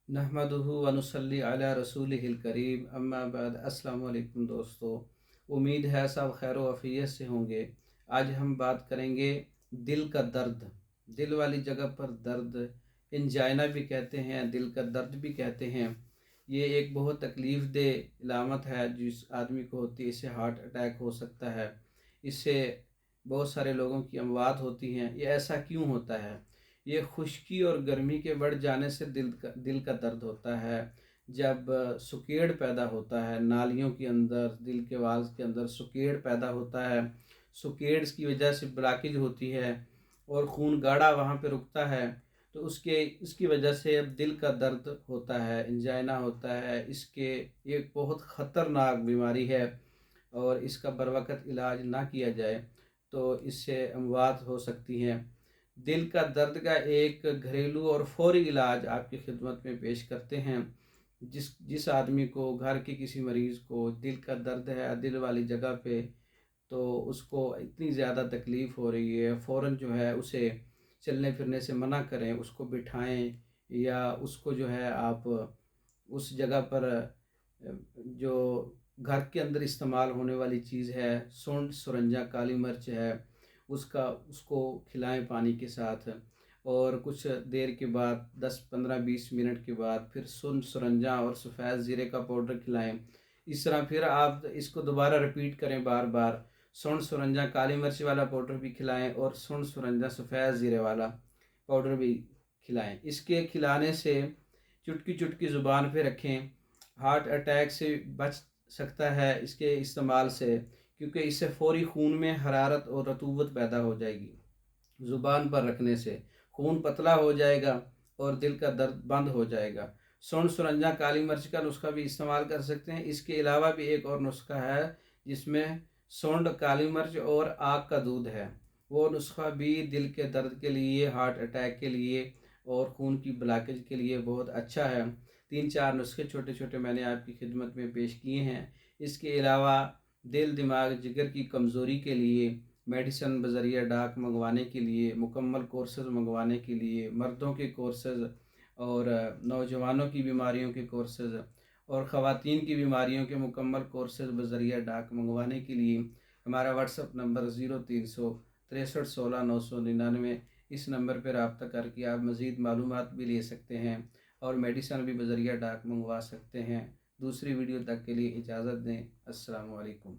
नहमदुहु व नुसल्ली अला रसूलिहिल करीम अम्मा बाद। अस्सलाम वालेकुम दोस्तों, उम्मीद है सब खैर वफ़ियत से होंगे। आज हम बात करेंगे दिल का दर्द। दिल वाली जगह पर दर्द एंजाइना भी कहते हैं, दिल का दर्द भी कहते हैं। ये एक बहुत तकलीफ़ देह इलामत है जिस आदमी को होती है। इससे हार्ट अटैक हो सकता है, इससे बहुत सारे लोगों की अमवात होती हैं। ये ऐसा क्यों होता है? ये खुश्की और गर्मी के बढ़ जाने से दिल का दर्द होता है। जब सुकेड़ पैदा होता है नालियों के अंदर, दिल के वाल्व के अंदर सुकेड़ पैदा होता है, सुकेड़ की वजह से ब्लॉकेज होती है और खून गाढ़ा वहाँ पे रुकता है, तो इसकी वजह से अब दिल का दर्द होता है, एंजाइना होता है। इसके ये बहुत ख़तरनाक बीमारी है और इसका बरवक़्त इलाज ना किया जाए तो इससे अमवात हो सकती हैं। दिल का दर्द का एक घरेलू और फौरी इलाज आपकी खिदमत में पेश करते हैं। जिस आदमी को, घर के किसी मरीज़ को दिल का दर्द है दिल वाली जगह पे, तो उसको इतनी ज़्यादा तकलीफ़ हो रही है, फ़ौरन जो है उसे चलने फिरने से मना करें, उसको बिठाएं या उसको जो है आप उस जगह पर जो घर के अंदर इस्तेमाल होने वाली चीज़ है, सूंड सुरंजा काली मिर्च है, उसको खिलाएं पानी के साथ। और कुछ देर के बाद 10 15 20 मिनट के बाद फिर सूंड सुरंजा और सफ़ेद ज़ीरे का पाउडर खिलाएं। इस तरह फिर आप इसको दोबारा रिपीट करें बार बार। सूंड सुरंजा काली मिर्च वाला पाउडर भी खिलाएं और सूंड सुरंजा सफ़ेद ज़ीरे वाला पाउडर भी खिलाएं। इसके खिलाने से चुटकी चुटकी ज़ुबान पे रखें। हार्ट अटैक से बच सकता है इसके इस्तेमाल से, क्योंकि इससे फौरी खून में हरारत और रतूबत पैदा हो जाएगी। ज़ुबान पर रखने से खून पतला हो जाएगा और दिल का दर्द बंद हो जाएगा। सूंड सुरंजा काली मिर्च का नुस्खा भी इस्तेमाल कर सकते हैं। इसके अलावा भी एक और नुस्खा है जिसमें सूंड काली मिर्च और आग का दूध है। वो नुस्खा भी दिल के दर्द के लिए, हार्ट अटैक के लिए और खून की ब्लॉकेज के लिए बहुत अच्छा है। 3 4 नुस्खे छोटे छोटे मैंने आपकी खिदमत में पेश किए हैं। इसके अलावा दिल दिमाग जिगर की कमज़ोरी के लिए मेडिसन बज़रिया डाक मंगवाने के लिए, मुकम्मल कोर्सेज़ मंगवाने के लिए, मर्दों के कोर्सेज़ और नौजवानों की बीमारियों के कोर्सेज़ और ख़वातीन की बीमारियों के मुकम्मल कोर्सेज़ बज़रिया डाक मंगवाने के लिए हमारा व्हाट्सअप नंबर 036316 999। इस नंबर पर रब्ता करके आप मज़ीद मालूमात भी ले सकते हैं और मेडिसन भी बज़रिया डाक मंगवा सकते हैं। दूसरी वीडियो तक के लिए इजाज़त दें। अस्सलामु अलैकुम।